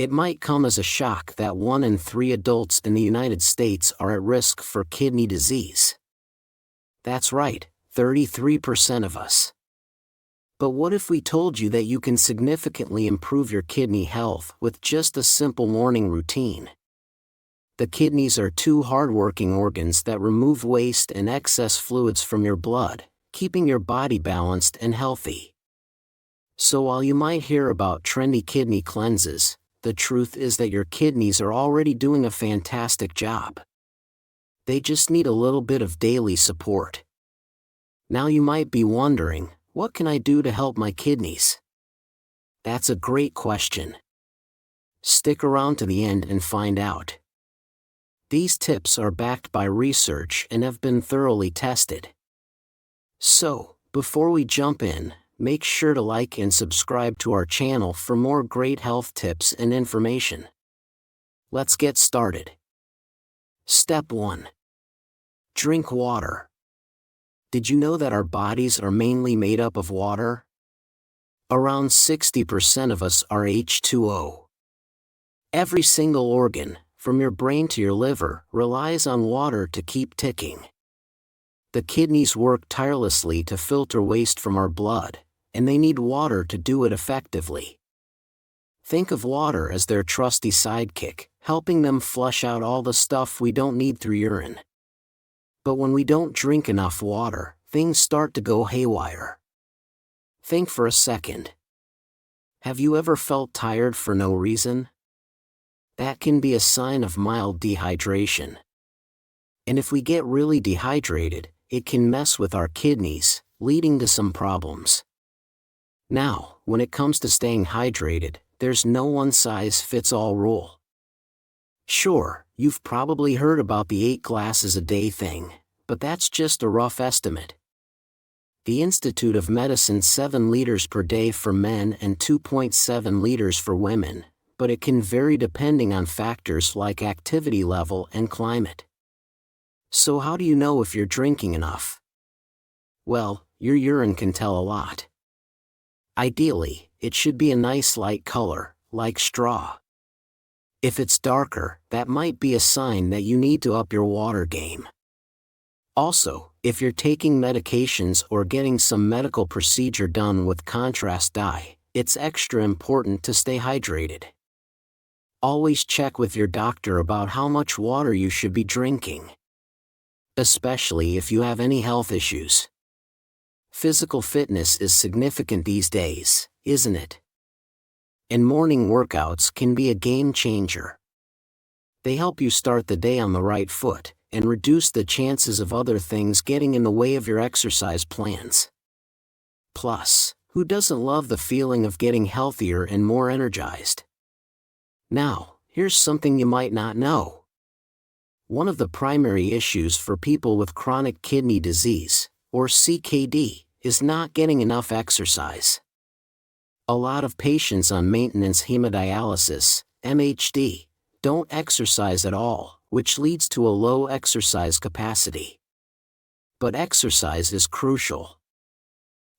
It might come as a shock that 1 in 3 adults in the United States are at risk for kidney disease. That's right, 33% of us. But what if we told you that you can significantly improve your kidney health with just a simple morning routine? The kidneys are two hard-working organs that remove waste and excess fluids from your blood, keeping your body balanced and healthy. So while you might hear about trendy kidney cleanses, the truth is that your kidneys are already doing a fantastic job. They just need a little bit of daily support. Now you might be wondering, what can I do to help my kidneys? That's a great question. Stick around to the end and find out. These tips are backed by research and have been thoroughly tested. So, before we jump in, make sure to like and subscribe to our channel for more great health tips and information. Let's get started. Step 1. Drink water. Did you know that our bodies are mainly made up of water? Around 60% of us are H2O. Every single organ, from your brain to your liver, relies on water to keep ticking. The kidneys work tirelessly to filter waste from our blood, and they need water to do it effectively. Think of water as their trusty sidekick, helping them flush out all the stuff we don't need through urine. But when we don't drink enough water, things start to go haywire. Think for a second. Have you ever felt tired for no reason? That can be a sign of mild dehydration. And if we get really dehydrated, it can mess with our kidneys, leading to some problems. Now, when it comes to staying hydrated, there's no one-size-fits-all rule. Sure, you've probably heard about the 8 glasses a day thing, but that's just a rough estimate. The Institute of Medicine 7 liters per day for men and 2.7 liters for women, but it can vary depending on factors like activity level and climate. So how do you know if you're drinking enough? Well, your urine can tell a lot. Ideally, it should be a nice light color, like straw. If it's darker, that might be a sign that you need to up your water game. Also, if you're taking medications or getting some medical procedure done with contrast dye, it's extra important to stay hydrated. Always check with your doctor about how much water you should be drinking. Especially if you have any health issues. Physical fitness is significant these days, isn't it? And morning workouts can be a game changer. They help you start the day on the right foot, and reduce the chances of other things getting in the way of your exercise plans. Plus, who doesn't love the feeling of getting healthier and more energized? Now, here's something you might not know. One of the primary issues for people with chronic kidney disease, or CKD, is not getting enough exercise. A lot of patients on maintenance hemodialysis, MHD, don't exercise at all, which leads to a low exercise capacity. But exercise is crucial.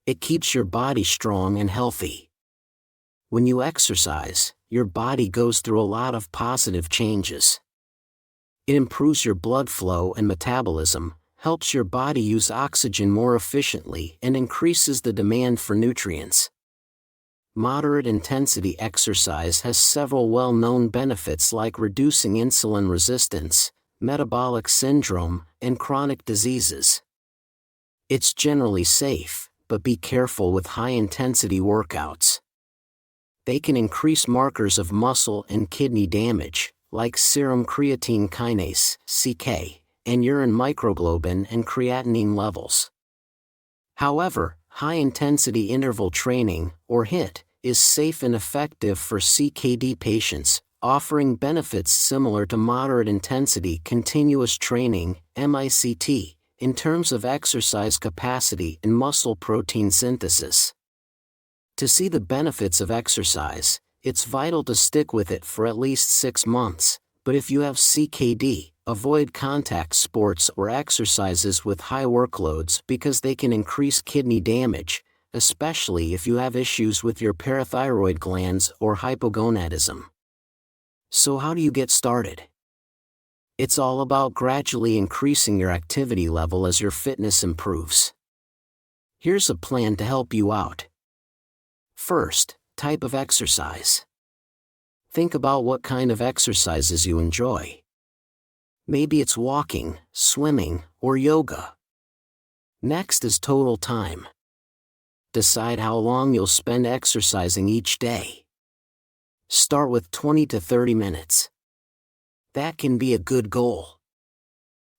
It keeps your body strong and healthy. When you exercise, your body goes through a lot of positive changes. It improves your blood flow and metabolism, helps your body use oxygen more efficiently, and increases the demand for nutrients. Moderate intensity exercise has several well-known benefits like reducing insulin resistance, metabolic syndrome, and chronic diseases. It's generally safe, but be careful with high-intensity workouts. They can increase markers of muscle and kidney damage, like serum creatine kinase, CK, and urine microglobin and creatinine levels. However, high-intensity interval training, or HIIT, is safe and effective for CKD patients, offering benefits similar to moderate-intensity continuous training, MICT, in terms of exercise capacity and muscle protein synthesis. To see the benefits of exercise, it's vital to stick with it for at least 6 months, but if you have CKD, avoid contact sports or exercises with high workloads because they can increase kidney damage, especially if you have issues with your parathyroid glands or hypogonadism. So how do you get started? It's all about gradually increasing your activity level as your fitness improves. Here's a plan to help you out. First, type of exercise. Think about what kind of exercises you enjoy. Maybe it's walking, swimming, or yoga. Next is total time. Decide how long you'll spend exercising each day. Start with 20 to 30 minutes. That can be a good goal.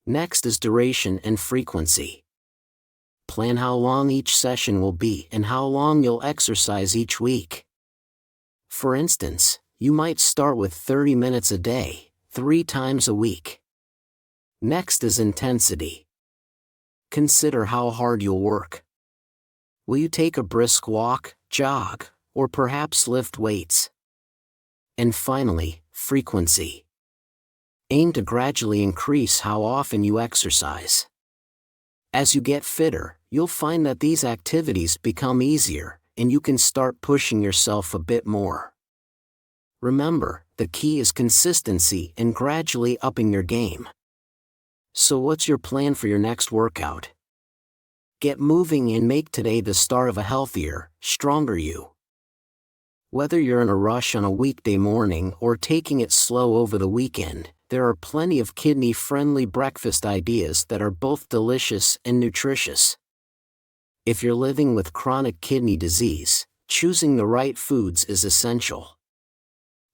Next is duration and frequency. Plan how long each session will be and how long you'll exercise each week. For instance, you might start with 30 minutes a day, 3 times a week. Next is intensity. Consider how hard you'll work. Will you take a brisk walk, jog, or perhaps lift weights? And finally, frequency. Aim to gradually increase how often you exercise. As you get fitter, you'll find that these activities become easier, and you can start pushing yourself a bit more. Remember, the key is consistency and gradually upping your game. So what's your plan for your next workout? Get moving and make today the start of a healthier, stronger you. Whether you're in a rush on a weekday morning or taking it slow over the weekend, there are plenty of kidney-friendly breakfast ideas that are both delicious and nutritious. If you're living with chronic kidney disease, choosing the right foods is essential.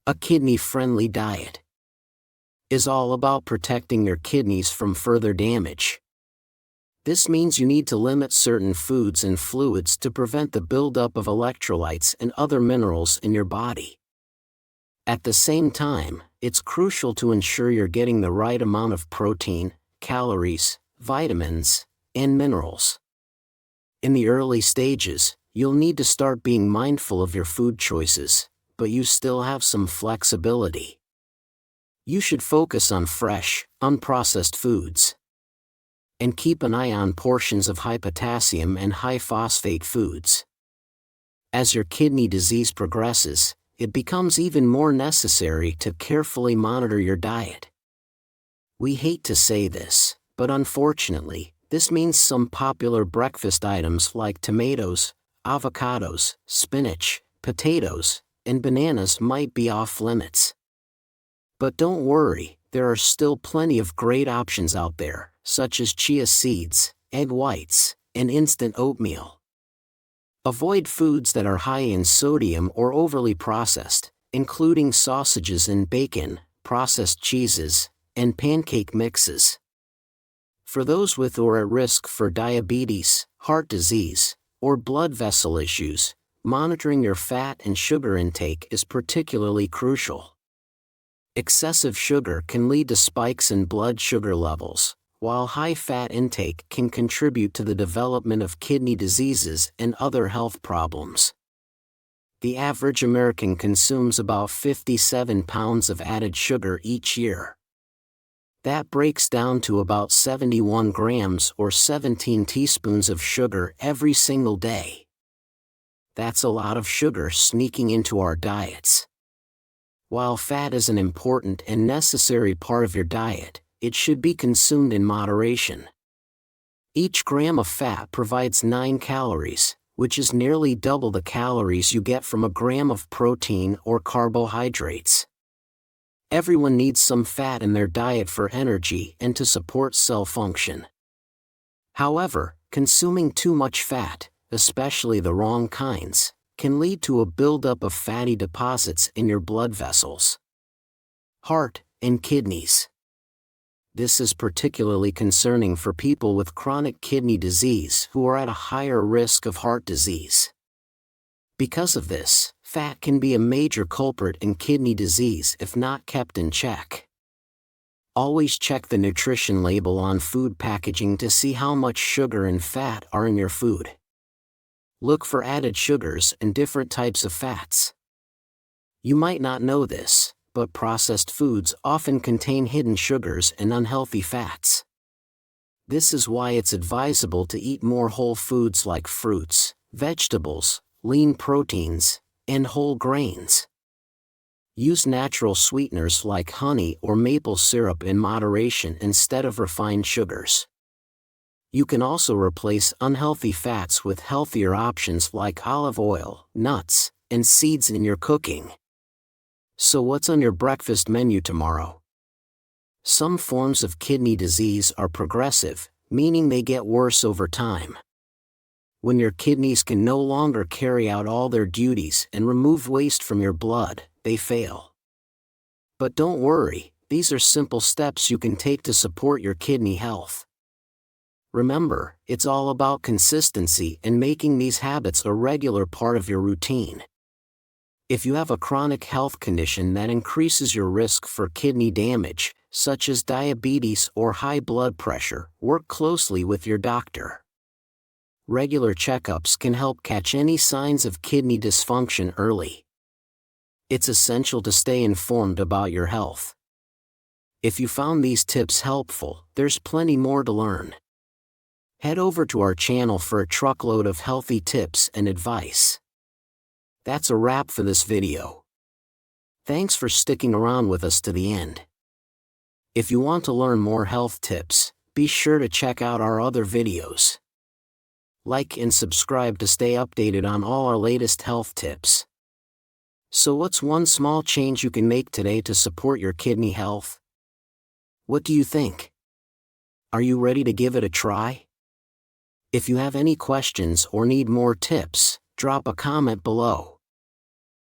A kidney-friendly diet is all about protecting your kidneys from further damage. This means you need to limit certain foods and fluids to prevent the buildup of electrolytes and other minerals in your body. At the same time, it's crucial to ensure you're getting the right amount of protein, calories, vitamins, and minerals. In the early stages, you'll need to start being mindful of your food choices, but you still have some flexibility. You should focus on fresh, unprocessed foods. And keep an eye on portions of high potassium and high phosphate foods. As your kidney disease progresses, it becomes even more necessary to carefully monitor your diet. We hate to say this, but unfortunately, this means some popular breakfast items like tomatoes, avocados, spinach, potatoes, and bananas might be off limits. But don't worry, there are still plenty of great options out there, such as chia seeds, egg whites, and instant oatmeal. Avoid foods that are high in sodium or overly processed, including sausages and bacon, processed cheeses, and pancake mixes. For those with or at risk for diabetes, heart disease, or blood vessel issues, monitoring your fat and sugar intake is particularly crucial. Excessive sugar can lead to spikes in blood sugar levels, while high fat intake can contribute to the development of kidney diseases and other health problems. The average American consumes about 57 pounds of added sugar each year. That breaks down to about 71 grams or 17 teaspoons of sugar every single day. That's a lot of sugar sneaking into our diets. While fat is an important and necessary part of your diet, it should be consumed in moderation. Each gram of fat provides 9 calories, which is nearly double the calories you get from a gram of protein or carbohydrates. Everyone needs some fat in their diet for energy and to support cell function. However, consuming too much fat, especially the wrong kinds, can lead to a buildup of fatty deposits in your blood vessels, heart, and kidneys. This is particularly concerning for people with chronic kidney disease who are at a higher risk of heart disease. Because of this, fat can be a major culprit in kidney disease if not kept in check. Always check the nutrition label on food packaging to see how much sugar and fat are in your food. Look for added sugars and different types of fats. You might not know this, but processed foods often contain hidden sugars and unhealthy fats. This is why it's advisable to eat more whole foods like fruits, vegetables, lean proteins, and whole grains. Use natural sweeteners like honey or maple syrup in moderation instead of refined sugars. You can also replace unhealthy fats with healthier options like olive oil, nuts, and seeds in your cooking. So what's on your breakfast menu tomorrow? Some forms of kidney disease are progressive, meaning they get worse over time. When your kidneys can no longer carry out all their duties and remove waste from your blood, they fail. But don't worry, these are simple steps you can take to support your kidney health. Remember, it's all about consistency and making these habits a regular part of your routine. If you have a chronic health condition that increases your risk for kidney damage, such as diabetes or high blood pressure, work closely with your doctor. Regular checkups can help catch any signs of kidney dysfunction early. It's essential to stay informed about your health. If you found these tips helpful, there's plenty more to learn. Head over to our channel for a truckload of healthy tips and advice. That's a wrap for this video. Thanks for sticking around with us to the end. If you want to learn more health tips, be sure to check out our other videos. Like and subscribe to stay updated on all our latest health tips. So what's one small change you can make today to support your kidney health? What do you think? Are you ready to give it a try? If you have any questions or need more tips, drop a comment below.